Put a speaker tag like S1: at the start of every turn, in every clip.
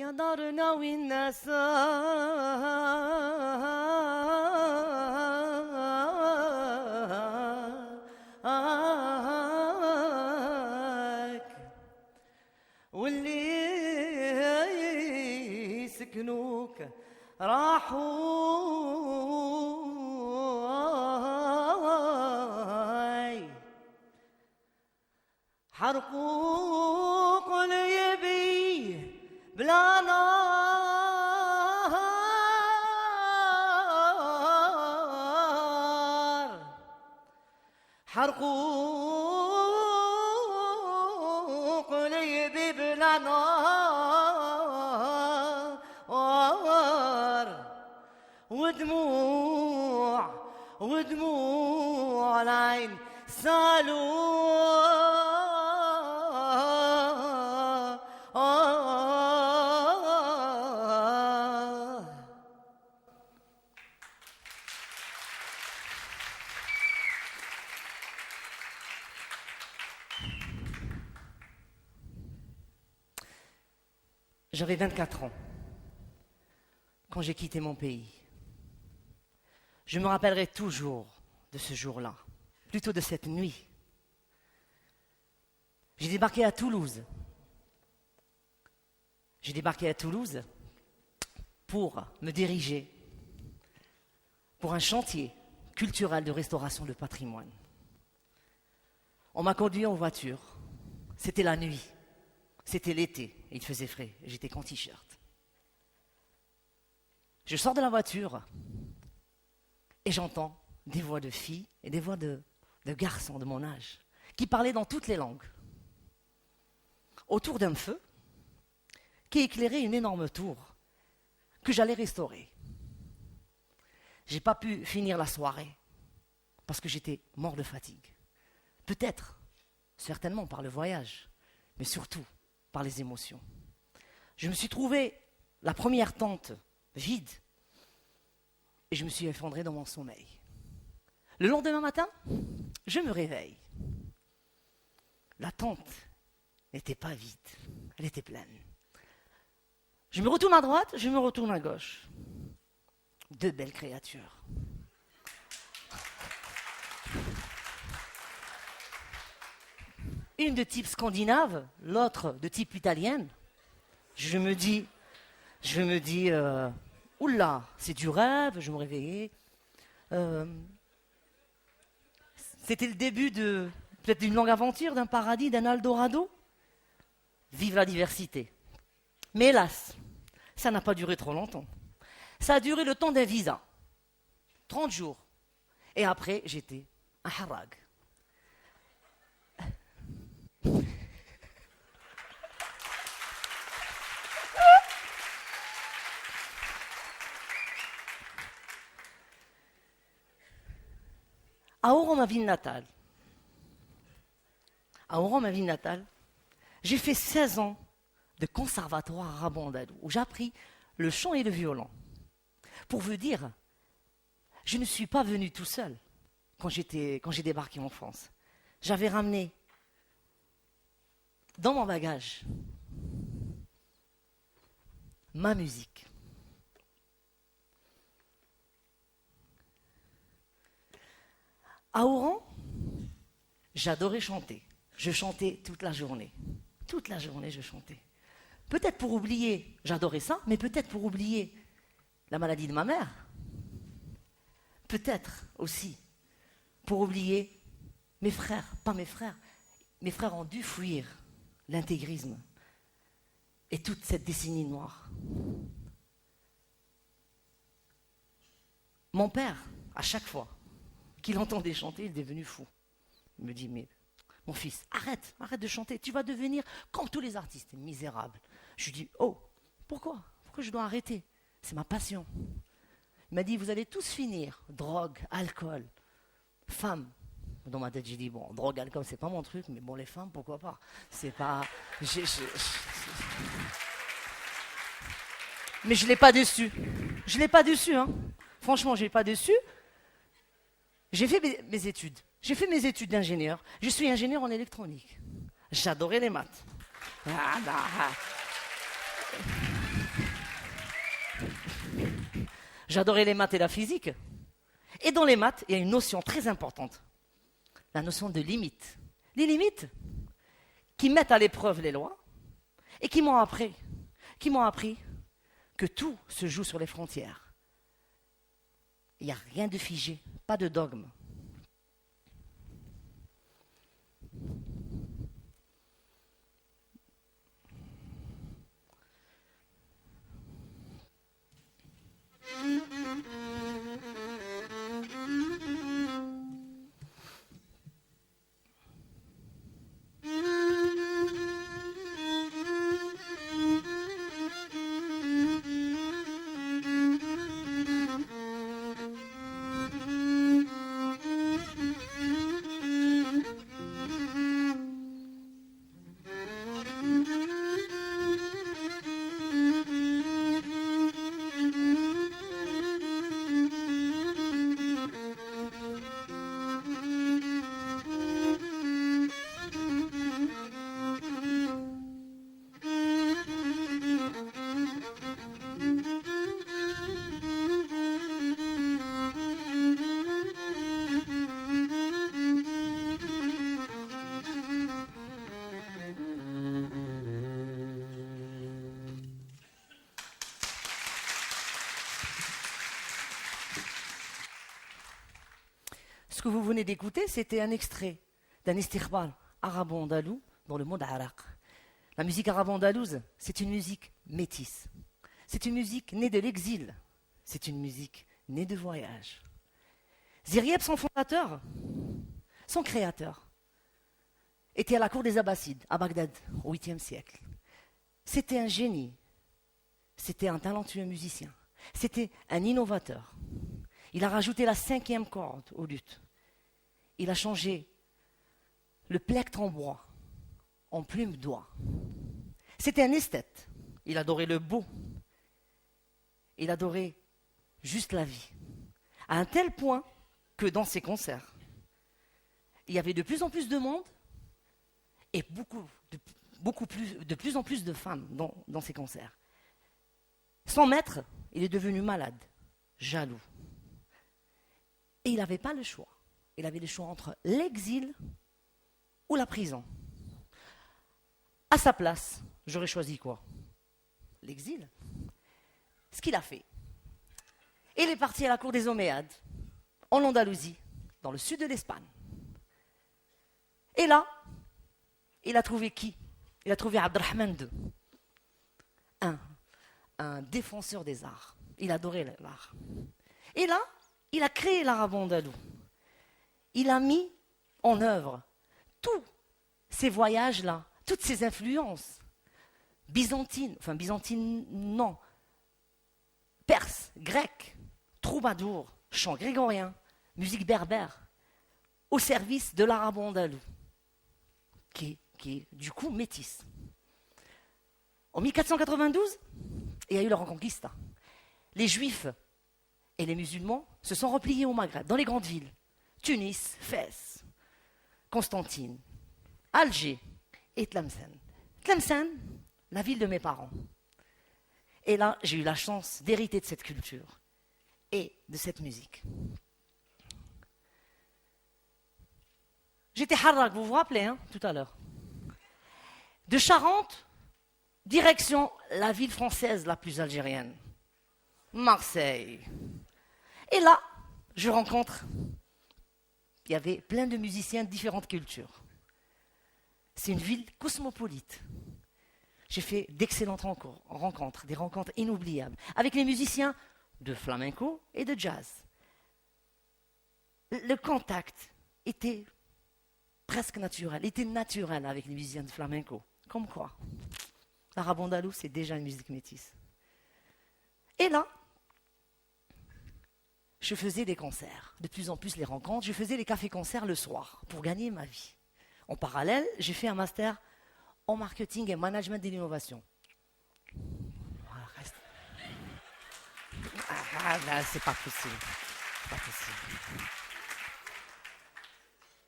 S1: يا دارنا والنساك واللي سكنوك راحوا حرقوا قلبي بلا نار حرقوا قلبي بلا نار ودموع العين سالوا J'avais 24 ans quand j'ai quitté mon pays. Je me rappellerai toujours de ce jour-là, plutôt de cette nuit. J'ai débarqué à Toulouse. J'ai débarqué à Toulouse pour me diriger pour un chantier culturel de restauration de patrimoine. On m'a conduit en voiture. C'était la nuit. C'était l'été. Il faisait frais. J'étais qu'en t-shirt. Je sors de la voiture et j'entends des voix de filles et des voix de garçons de mon âge qui parlaient dans toutes les langues. Autour d'un feu qui éclairait une énorme tour que j'allais restaurer. J'ai pas pu finir la soirée parce que j'étais mort de fatigue. Peut-être, certainement par le voyage, mais surtout par les émotions. Je me suis trouvé la première tente vide et je me suis effondré dans mon sommeil. Le lendemain matin, je me réveille. La tente n'était pas vide, elle était pleine. Je me retourne à droite, je me retourne à gauche. Deux belles créatures. Une de type scandinave, l'autre de type italienne. Je me dis, oula, c'est du rêve, je me réveillais. C'était le début de peut-être d'une longue aventure, d'un paradis, d'un Eldorado. Vive la diversité. Mais hélas, ça n'a pas duré trop longtemps. Ça a duré le temps d'un visa. 30 jours. Et après, j'étais un harag. À Oran, ma ville natale, j'ai fait 16 ans de conservatoire arabe-andalou où j'ai appris le chant et le violon. Pour vous dire, je ne suis pas venu tout seul quand j'ai débarqué en France. J'avais ramené dans mon bagage ma musique. À Oran, j'adorais chanter. Je chantais toute la journée. Toute la journée, je chantais. Peut-être pour oublier, j'adorais ça, mais peut-être pour oublier la maladie de ma mère. Peut-être aussi pour oublier mes frères, pas mes frères. Mes frères ont dû fuir l'intégrisme et toute cette décennie noire. Mon père, à chaque fois qu'il entendait chanter, il est devenu fou. Il me dit, mais mon fils, arrête de chanter, tu vas devenir comme tous les artistes, misérables. Je lui dis, oh, pourquoi je dois arrêter? C'est ma passion. Il m'a dit, vous allez tous finir, drogue, alcool, femmes. Dans ma tête, j'ai dit, bon, drogue, alcool, c'est pas mon truc, mais bon, les femmes, pourquoi pas? C'est pas... Mais je l'ai pas déçu. Hein. Franchement, je l'ai pas déçu. J'ai fait mes études. J'ai fait mes études d'ingénieur. Je suis ingénieur en électronique. J'adorais les maths. J'adorais les maths et la physique. Et dans les maths, il y a une notion très importante, la notion de limite. Les limites qui mettent à l'épreuve les lois et qui m'ont appris que tout se joue sur les frontières. Il n'y a rien de figé, pas de dogme. Ce que vous venez d'écouter, c'était un extrait d'un istighbal arabo-andalou dans le monde araq. La musique arabo-andalouse, c'est une musique métisse. C'est une musique née de l'exil. C'est une musique née de voyage. Zirieb, son fondateur, son créateur, était à la cour des Abbassides, à Bagdad, au 8e siècle. C'était un génie. C'était un talentueux musicien. C'était un innovateur. Il a rajouté la 5e corde au luth. Il a changé le plectre en bois en plume d'oie. C'était un esthète. Il adorait le beau. Il adorait juste la vie. À un tel point que dans ses concerts, il y avait de plus en plus de monde et de plus en plus de femmes dans ses concerts. Son maître, il est devenu malade, jaloux. Et il n'avait pas le choix. Il avait le choix entre l'exil ou la prison. À sa place, j'aurais choisi quoi? L'exil. Ce qu'il a fait. Il est parti à la cour des Omeyyades, en Andalousie, dans le sud de l'Espagne. Et là, il a trouvé qui? Il a trouvé Abdelrahman II, un défenseur des arts. Il adorait l'art. Et là, il a créé l'arabe andalou. Il a mis en œuvre tous ces voyages-là, toutes ces influences byzantines, non, perse, grec, troubadour, chant grégorien, musique berbère, au service de l'arabe andalou, qui est du coup métisse. En 1492, il y a eu la Reconquista. Les Juifs et les musulmans se sont repliés au Maghreb, dans les grandes villes. Tunis, Fès, Constantine, Alger et Tlemcen. Tlemcen, la ville de mes parents. Et là, j'ai eu la chance d'hériter de cette culture et de cette musique. J'étais Harrak, vous vous rappelez, hein, tout à l'heure. De Charente, direction la ville française la plus algérienne, Marseille. Et là, je rencontre, il y avait plein de musiciens de différentes cultures. C'est une ville cosmopolite. J'ai fait d'excellentes rencontres, des rencontres inoubliables, avec les musiciens de flamenco et de jazz. Le contact était presque naturel, avec les musiciens de flamenco. Comme quoi, l'arabe andalou, c'est déjà une musique métisse. Et là, je faisais des concerts, de plus en plus les rencontres, je faisais des cafés-concerts le soir pour gagner ma vie. En parallèle, j'ai fait un master en marketing et management de l'innovation. Voilà, reste. Là, c'est pas possible. C'est pas possible.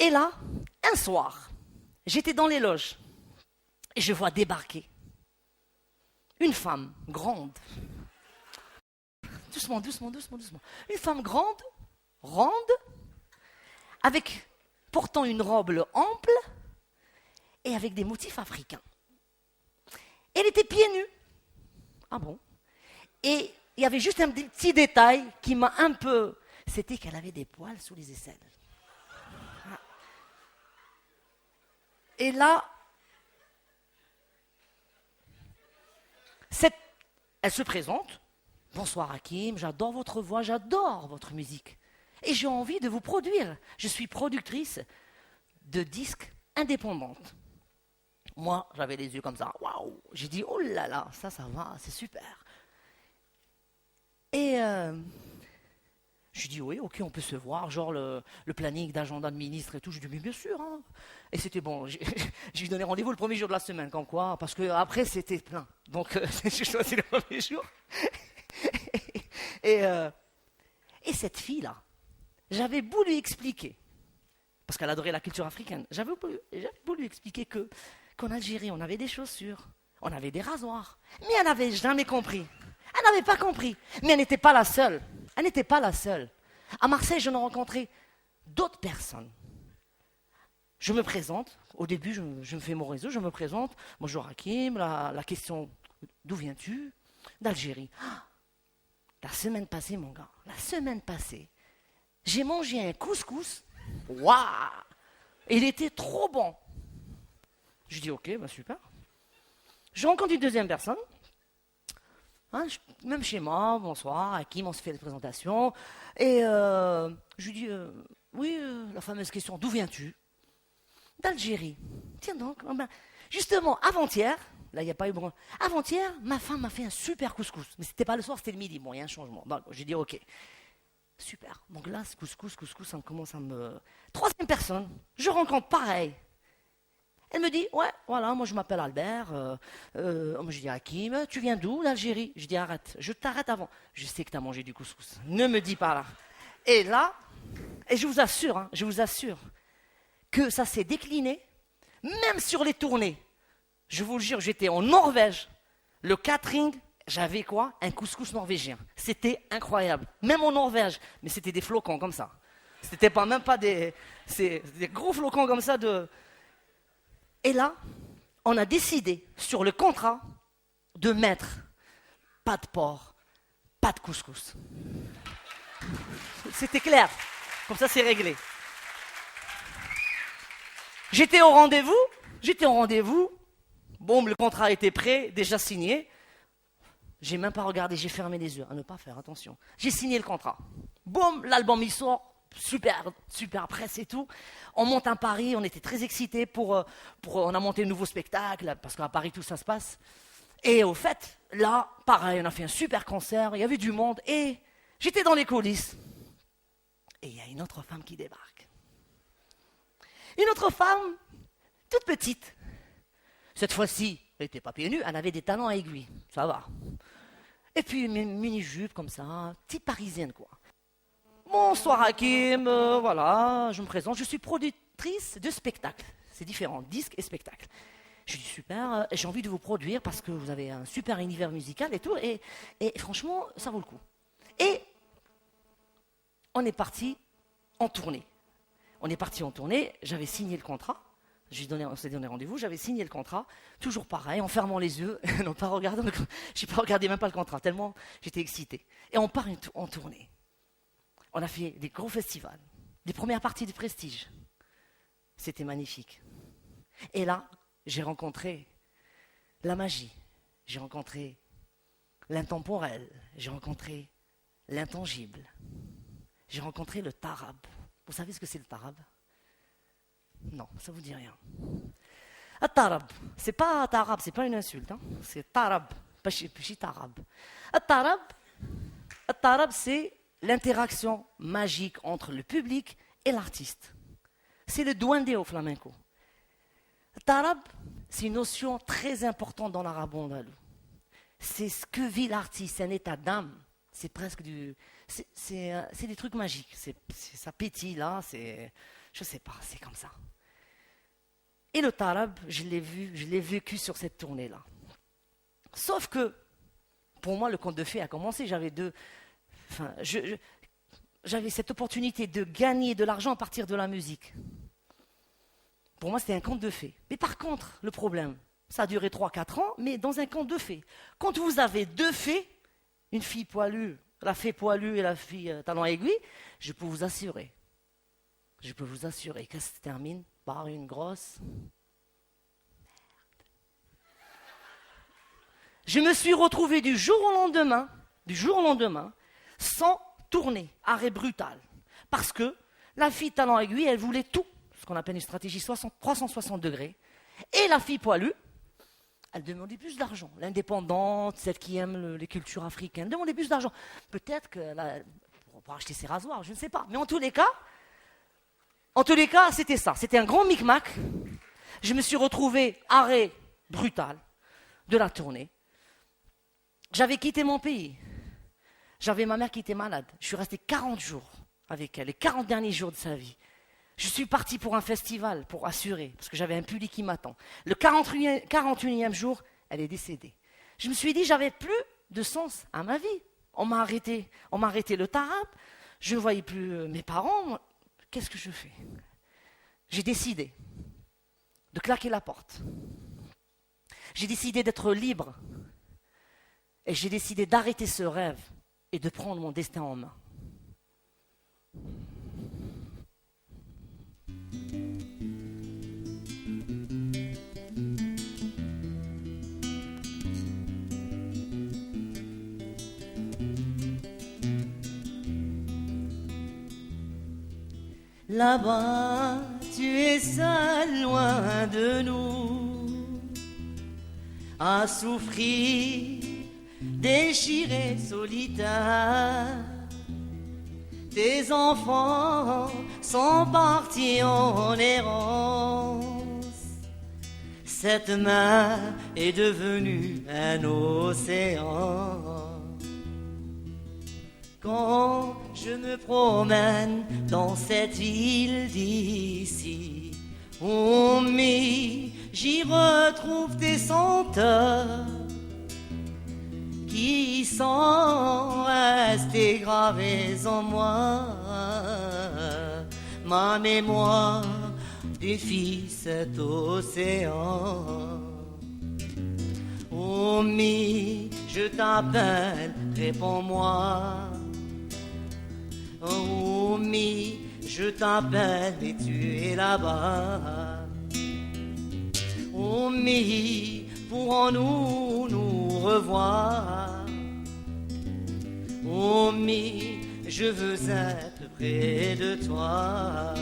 S1: Et là, un soir, j'étais dans les loges et je vois débarquer une femme grande, Doucement, doucement, doucement, doucement. Une femme grande, ronde, avec portant une robe ample et avec des motifs africains. Elle était pieds nus. Ah bon? Et il y avait juste un petit détail qui m'a un peu... C'était qu'elle avait des poils sous les aisselles. Et là, elle se présente. Bonsoir Hakim, j'adore votre voix, j'adore votre musique. Et j'ai envie de vous produire. Je suis productrice de disques indépendantes. Moi, j'avais les yeux comme ça. Waouh! J'ai dit, oh là là, ça va, c'est super. Et je dis, oui, ok, on peut se voir, genre le planning d'agenda de ministre et tout. Je dis, mais bien sûr. Hein. Et c'était bon. J'ai donné rendez-vous le premier jour de la semaine, comme quoi, parce qu'après, c'était plein. Donc, j'ai choisi le premier jour. Et cette fille-là, j'avais beau lui expliquer, parce qu'elle adorait la culture africaine, j'avais beau lui expliquer qu'en Algérie, on avait des chaussures, on avait des rasoirs, mais elle n'avait jamais compris. Elle n'avait pas compris. Mais elle n'était pas la seule. Elle n'était pas la seule. À Marseille, je n'ai rencontré d'autres personnes. Je me présente. Au début, je me fais mon réseau, je me présente. Bonjour Hakim, la question, d'où viens-tu? D'Algérie. Ah, la semaine passée, mon gars, la semaine passée, j'ai mangé un couscous. Waouh! Il était trop bon. Je dis, ok, bah super. Je rencontre une deuxième personne. Hein, même chez moi, bonsoir, Hakim, on se fait la présentation. Et je lui dis, oui, la fameuse question, d'où viens-tu? D'Algérie. Tiens donc, justement, avant-hier, là il n'y a pas eu bon. Avant-hier, ma femme m'a fait un super couscous. Mais c'était pas le soir, c'était le midi. Bon, il y a un changement. Bon, j'ai dit, ok, super. Donc là, ce couscous, ça me commence à me... Troisième personne, je rencontre pareil. Elle me dit, ouais, voilà, moi je m'appelle Albert, moi je dis Hakim, tu viens d'où? D'Algérie. Je dis, arrête, je t'arrête avant. Je sais que tu as mangé du couscous, ne me dis pas là. Et là, et je vous assure que ça s'est décliné, même sur les tournées. Je vous le jure, j'étais en Norvège, le catering, j'avais quoi? Un couscous norvégien. C'était incroyable, même en Norvège, mais c'était des flocons comme ça. C'était pas même pas des gros flocons comme ça de... Et là, on a décidé sur le contrat de mettre pas de porc, pas de couscous. C'était clair, comme ça c'est réglé. J'étais au rendez-vous, bon, le contrat était prêt, déjà signé. J'ai même pas regardé, j'ai fermé les yeux, à ne pas faire attention. J'ai signé le contrat. Boum, l'album il sort. Super presse et tout. On monte à Paris, on était très excités on a monté un nouveau spectacle, parce qu'à Paris tout ça se passe. Et au fait, là, pareil, on a fait un super concert, il y avait du monde, et j'étais dans les coulisses. Et il y a une autre femme qui débarque. Une autre femme, toute petite. Cette fois-ci, elle n'était pas pieds nus, elle avait des talons à aiguilles, ça va. Et puis une mini-jupe comme ça, type parisienne quoi. Bonsoir Hakim, voilà, je me présente, je suis productrice de spectacles. C'est différent, disques et spectacles. Je dis super, j'ai envie de vous produire parce que vous avez un super univers musical et tout, et franchement, ça vaut le coup. Et on est parti en tournée. J'avais signé le contrat, on s'est donné rendez-vous, j'avais signé le contrat, toujours pareil, en fermant les yeux, je n'ai pas regardé même pas le contrat, tellement j'étais excité. Et on part en tournée. On a fait des gros festivals, des premières parties de Prestige. C'était magnifique. Et là, j'ai rencontré la magie, j'ai rencontré l'intemporel, j'ai rencontré l'intangible, j'ai rencontré le tarab. Vous savez ce que c'est le tarab? Non, ça vous dit rien. Un tarab, c'est pas tarab, c'est pas une insulte, hein? C'est tarab, pas tarab. Un tarab, c'est l'interaction magique entre le public et l'artiste. C'est le duende au flamenco. Tarab, c'est une notion très importante dans l'arabe andalou. C'est ce que vit l'artiste, c'est un état d'âme. C'est presque c'est des trucs magiques. Ça pétille là, je sais pas, c'est comme ça. Et le tarab, je l'ai vécu sur cette tournée-là. Sauf que, pour moi, le conte de fées a commencé. J'avais Enfin, j'avais cette opportunité de gagner de l'argent à partir de la musique. Pour moi, c'était un conte de fées. Mais par contre, le problème, ça a duré 3-4 ans, mais dans un conte de fées. Quand vous avez deux fées, une fille poilue, la fée poilue et la fille talon aiguille, je peux vous assurer que ça se termine par une grosse merde. Je me suis retrouvé du jour au lendemain, sans tourner, arrêt brutal. Parce que la fille talon aiguille, elle voulait tout, ce qu'on appelle une stratégie 360 degrés. Et la fille poilue, elle demandait plus d'argent. L'indépendante, celle qui aime les cultures africaines, demandait plus d'argent. Peut-être pour acheter ses rasoirs, je ne sais pas. Mais en tous les cas, c'était ça. C'était un grand micmac. Je me suis retrouvé arrêt brutal de la tournée. J'avais quitté mon pays. J'avais ma mère qui était malade. Je suis resté 40 jours avec elle, les 40 derniers jours de sa vie. Je suis parti pour un festival, pour assurer, parce que j'avais un public qui m'attend. Le 41e jour, elle est décédée. Je me suis dit, j'avais plus de sens à ma vie. On m'a arrêté le tarap, je ne voyais plus mes parents. Qu'est-ce que je fais? J'ai décidé de claquer la porte. J'ai décidé d'être libre. Et j'ai décidé d'arrêter ce rêve et de prendre mon destin en main. Là-bas, tu es seul, loin de nous, à souffrir, déchiré, solitaire. Tes enfants sont partis en errance. Cette mer est devenue un océan. Quand je me promène dans cette ville d'ici, oh mais j'y retrouve des senteurs qui sont restés gravés en moi. Ma mémoire défie cet océan. Oh mais je t'appelle, réponds-moi. Oh mais je t'appelle et tu es là-bas. Oh mais pourrons-nous nous revoir? Oh mais je veux être près de toi.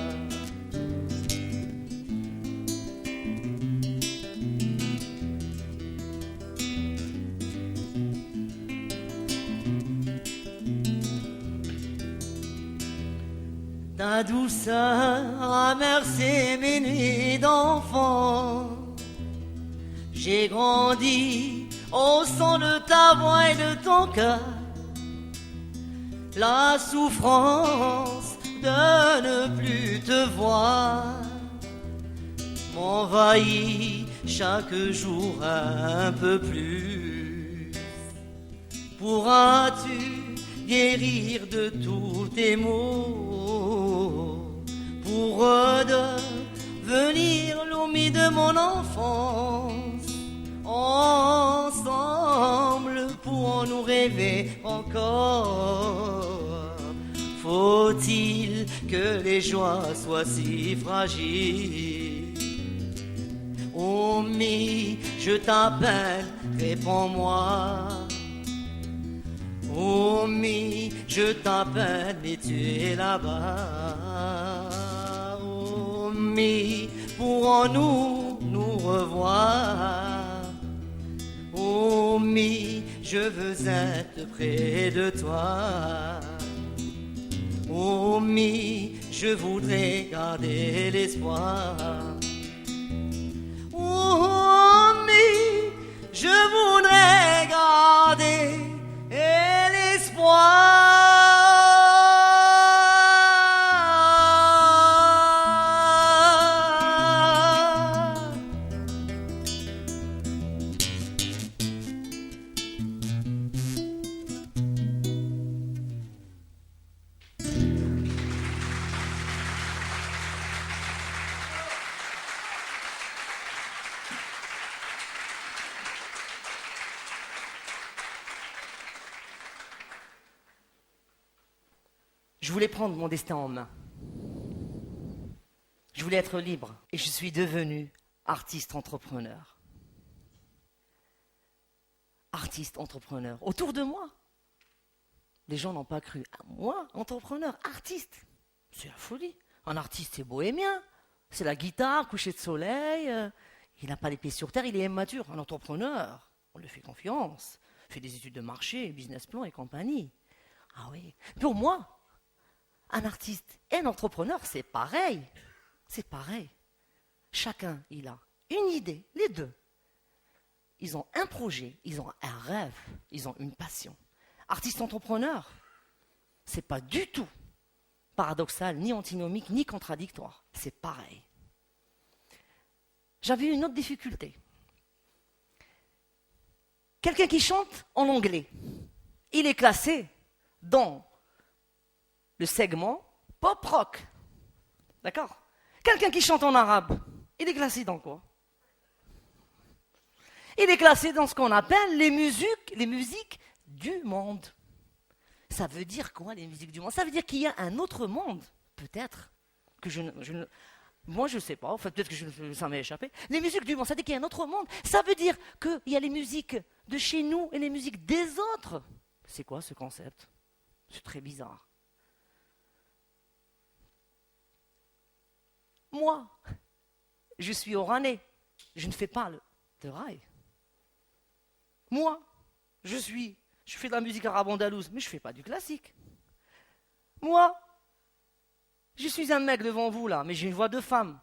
S1: Ta douceur a bercé mes nuits d'enfant. J'ai grandi au son de ta voix et de ton cœur. La souffrance de ne plus te voir m'envahit chaque jour un peu plus. Pourras-tu guérir de tous tes maux pour redevenir l'omi de mon enfance? Ensemble pourrons-nous rêver encore? Faut-il que les joies soient si fragiles? Oh mais je t'appelle, réponds-moi. Oh mais je t'appelle et tu es là-bas. Oh mais pourrons-nous nous revoir? Oh mais je veux être près de toi. Oh mais je voudrais garder l'espoir. Oh mais je voudrais garder l'espoir. Je voulais prendre mon destin en main. Je voulais être libre et je suis devenu artiste entrepreneur. Artiste entrepreneur. Autour de moi, les gens n'ont pas cru. Moi, entrepreneur, artiste, c'est la folie. Un artiste, c'est bohémien. C'est la guitare, coucher de soleil. Il n'a pas les pieds sur terre, il est immature. Un entrepreneur, on lui fait confiance. Il fait des études de marché, business plan et compagnie. Ah oui. Pour moi, un artiste et un entrepreneur, c'est pareil. C'est pareil. Chacun, il a une idée, les deux. Ils ont un projet, ils ont un rêve, ils ont une passion. Artiste entrepreneur, c'est pas du tout paradoxal, ni antinomique, ni contradictoire. C'est pareil. J'avais une autre difficulté. Quelqu'un qui chante en anglais, il est classé dans le segment pop-rock. D'accord ? Quelqu'un qui chante en arabe, il est classé dans quoi ? Il est classé dans ce qu'on appelle les musiques du monde. Ça veut dire quoi, les musiques du monde ? Ça veut dire qu'il y a un autre monde, peut-être, que moi je ne sais pas, en fait, peut-être que ça m'est échappé. Les musiques du monde, ça veut dire qu'il y a un autre monde. Ça veut dire qu'il y a les musiques de chez nous et les musiques des autres. C'est quoi ce concept ? C'est très bizarre. Moi, je suis oranais, je ne fais pas de rail. Moi, je fais de la musique arabe andalouse, mais je ne fais pas du classique. Moi, je suis un mec devant vous là, mais j'ai une voix de femme.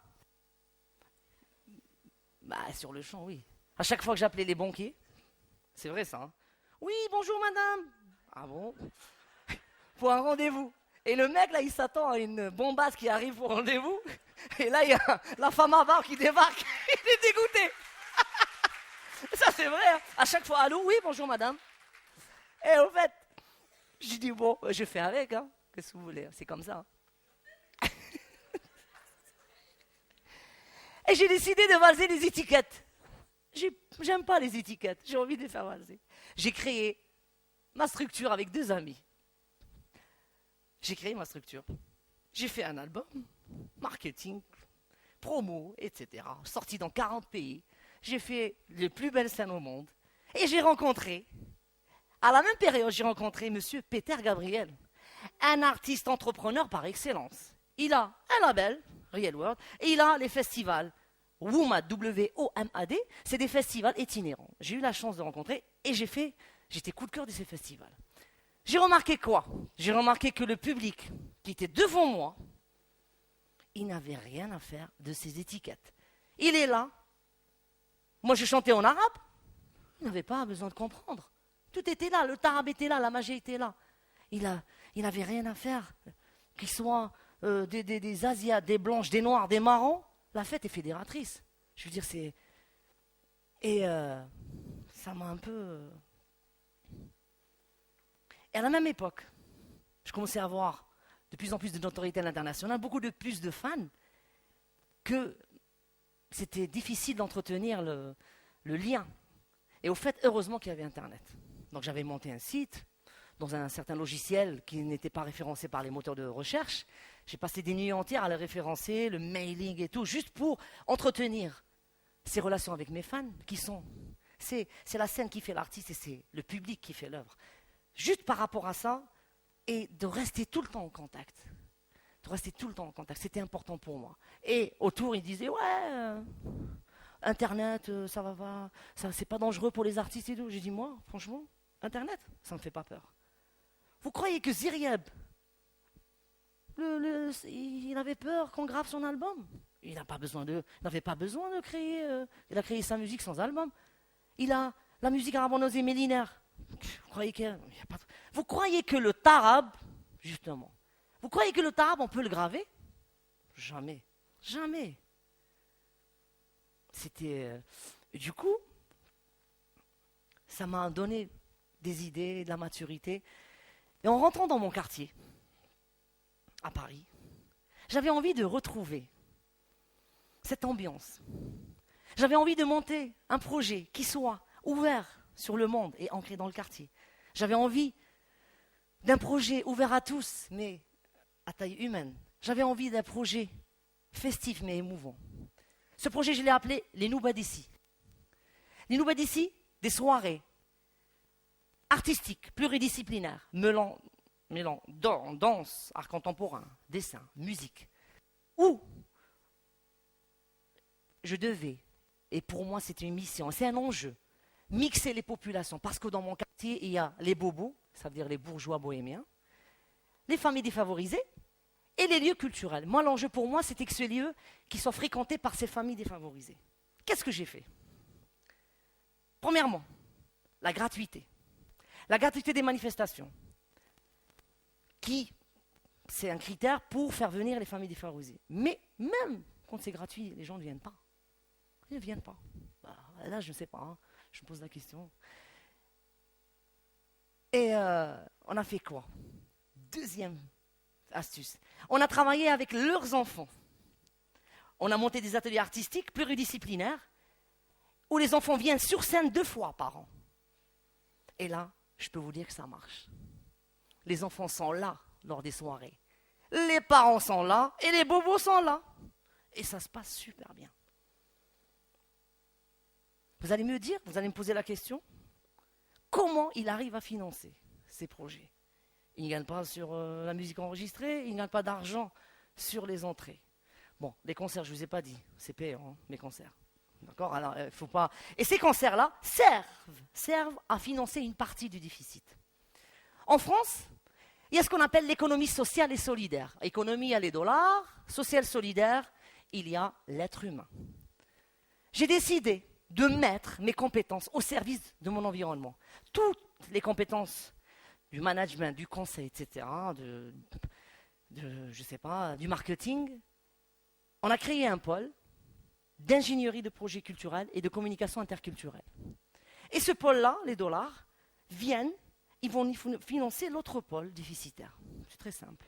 S1: Bah, sur le champ, oui. À chaque fois que j'appelais les banquiers, c'est vrai ça. Hein. Oui, bonjour madame. Ah bon ? Pour un rendez-vous. Et le mec là, il s'attend à une bombasse qui arrive pour rendez-vous. Et là, il y a la femme à bar qui débarque. Il est dégoûté. Ça, c'est vrai. Hein. À chaque fois, allô, oui, bonjour, madame. Et au fait, je dis, bon, je fais avec. Hein. Qu'est-ce que vous voulez ? C'est comme ça. Hein. Et j'ai décidé de valser les étiquettes. J'aime pas les étiquettes. J'ai envie de les faire valser. J'ai créé ma structure avec 2 amis. J'ai créé ma structure. J'ai fait un album, marketing, promo, etc. Sorti dans 40 pays. J'ai fait les plus belles scènes au monde. Et j'ai rencontré, à la même période, j'ai rencontré monsieur Peter Gabriel, un artiste entrepreneur par excellence. Il a un label, Real World, et il a les festivals WOMAD, W-O-M-A-D, c'est des festivals itinérants. J'ai eu la chance de rencontrer et j'étais coup de cœur de ces festivals. J'ai remarqué quoi ? J'ai remarqué que le public qui était devant moi, il n'avait rien à faire de ces étiquettes. Il est là. Moi, je chantais en arabe. Il n'avait pas besoin de comprendre. Tout était là. Le tarab était là. La magie était là. Il n'avait rien à faire. Qu'ils soient des Asiates, des Blanches, des Noirs, des Marrons. La fête est fédératrice. Je veux dire, c'est... Et ça m'a un peu... Et à la même époque, je commençais à avoir de plus en plus de notoriété à l'international, beaucoup de plus de fans, que c'était difficile d'entretenir le lien. Et au fait, heureusement qu'il y avait Internet. Donc j'avais monté un site dans un certain logiciel qui n'était pas référencé par les moteurs de recherche. J'ai passé des nuits entières à le référencer, le mailing et tout, juste pour entretenir ces relations avec mes fans qui sont... C'est la scène qui fait l'artiste et c'est le public qui fait l'œuvre. Juste par rapport à ça, et de rester tout le temps en contact. De rester tout le temps en contact, c'était important pour moi. Et autour, ils disaient, ouais, Internet, ça va pas, c'est pas dangereux pour les artistes et tout. J'ai dit, moi, franchement, Internet, ça me fait pas peur. Vous croyez que Ziryeb, il avait peur qu'on grave son album ? Il n'avait pas besoin de créer, il a créé sa musique sans album. Il a la musique arabonosée millénaire. Vous croyez que le tarab, justement, vous croyez que le tarab, on peut le graver ? Jamais. Jamais. C'était... du coup, ça m'a donné des idées, de la maturité. Et en rentrant dans mon quartier, à Paris, j'avais envie de retrouver cette ambiance. J'avais envie de monter un projet qui soit ouvert sur le monde et ancré dans le quartier. J'avais envie d'un projet ouvert à tous, mais à taille humaine. J'avais envie d'un projet festif mais émouvant. Ce projet, je l'ai appelé les Noubadissi. Les Noubadissi, des soirées artistiques, pluridisciplinaires, mêlant danse, art contemporain, dessin, musique, où je devais, et pour moi c'était une mission, c'est un enjeu, mixer les populations, parce que dans mon quartier, il y a les bobos, ça veut dire les bourgeois bohémiens, les familles défavorisées et les lieux culturels. Moi, l'enjeu pour moi, c'était que ce lieu qui soit fréquenté par ces familles défavorisées. Qu'est-ce que j'ai fait? Premièrement, la gratuité. La gratuité des manifestations, qui, c'est un critère pour faire venir les familles défavorisées. Mais même quand c'est gratuit, les gens ne viennent pas. Ils ne viennent pas. Bah, là, je ne sais pas, hein. Je me pose la question. Et on a fait quoi? Deuxième astuce. On a travaillé avec leurs enfants. On a monté des ateliers artistiques pluridisciplinaires où les enfants viennent sur scène 2 fois par an. Et là, je peux vous dire que ça marche. Les enfants sont là lors des soirées. Les parents sont là et les bobos sont là. Et ça se passe super bien. Vous allez me dire, vous allez me poser la question, comment il arrive à financer ces projets? Il ne gagne pas sur la musique enregistrée, il ne gagne pas d'argent sur les entrées. Bon, les concerts, je ne vous ai pas dit, c'est payant, hein, mes concerts. D'accord? Alors, il faut pas. Et ces concerts-là servent à financer une partie du déficit. En France, il y a ce qu'on appelle l'économie sociale et solidaire. Économie, il y a les dollars, sociale, solidaire, il y a l'être humain. J'ai décidé de mettre mes compétences au service de mon environnement. Toutes les compétences du management, du conseil, etc., je sais pas, du marketing. On a créé un pôle d'ingénierie de projets culturels et de communication interculturelle. Et ce pôle-là, les dollars, ils vont financer l'autre pôle déficitaire. C'est très simple.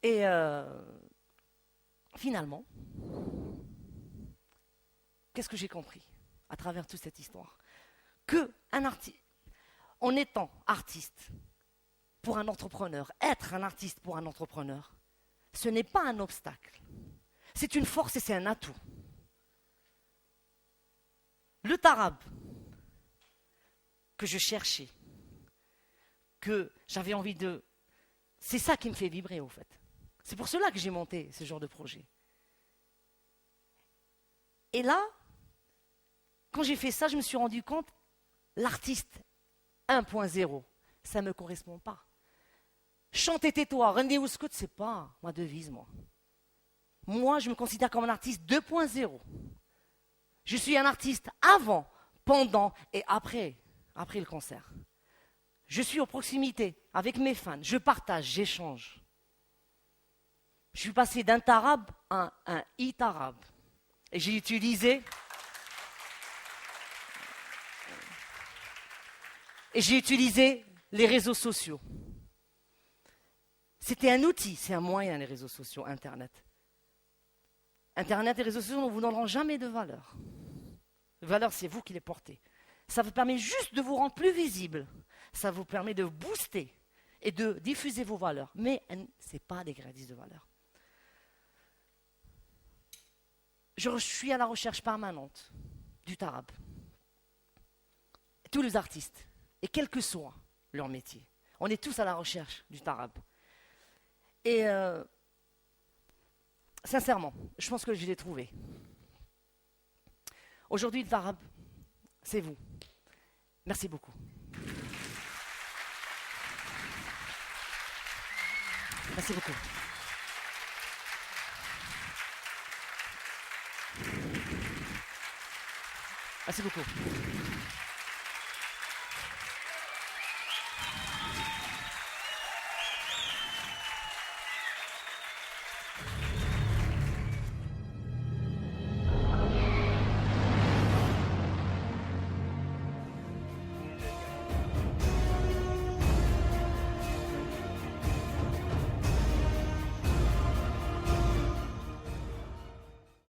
S1: Et finalement, qu'est-ce que j'ai compris à travers toute cette histoire? qu'un artiste, en étant artiste pour un entrepreneur, être un artiste pour un entrepreneur, ce n'est pas un obstacle. C'est une force et c'est un atout. Le tarab que je cherchais, que j'avais envie de... C'est ça qui me fait vibrer, au fait. C'est pour cela que j'ai monté ce genre de projet. Et là, quand j'ai fait ça, je me suis rendu compte, l'artiste 1.0, ça ne me correspond pas. Chanter tais-toi, rendez-vous scout, c'est pas ma devise, moi. Moi, je me considère comme un artiste 2.0. Je suis un artiste avant, pendant et après le concert. Je suis en proximité avec mes fans, je partage, j'échange. Je suis passé d'un tarab à un hit arabe. Et j'ai utilisé les réseaux sociaux. C'était un outil, c'est un moyen, les réseaux sociaux, Internet. Internet et les réseaux sociaux ne vous donneront jamais de valeur. La valeur, c'est vous qui les portez. Ça vous permet juste de vous rendre plus visible. Ça vous permet de booster et de diffuser vos valeurs. Mais ce n'est pas des gradis de valeur. Je suis à la recherche permanente du tarab. Tous les artistes, et quel que soit leur métier, on est tous à la recherche du tarab. Et sincèrement, je pense que je l'ai trouvé. Aujourd'hui, le tarab, c'est vous. Merci beaucoup. Merci beaucoup. Merci beaucoup.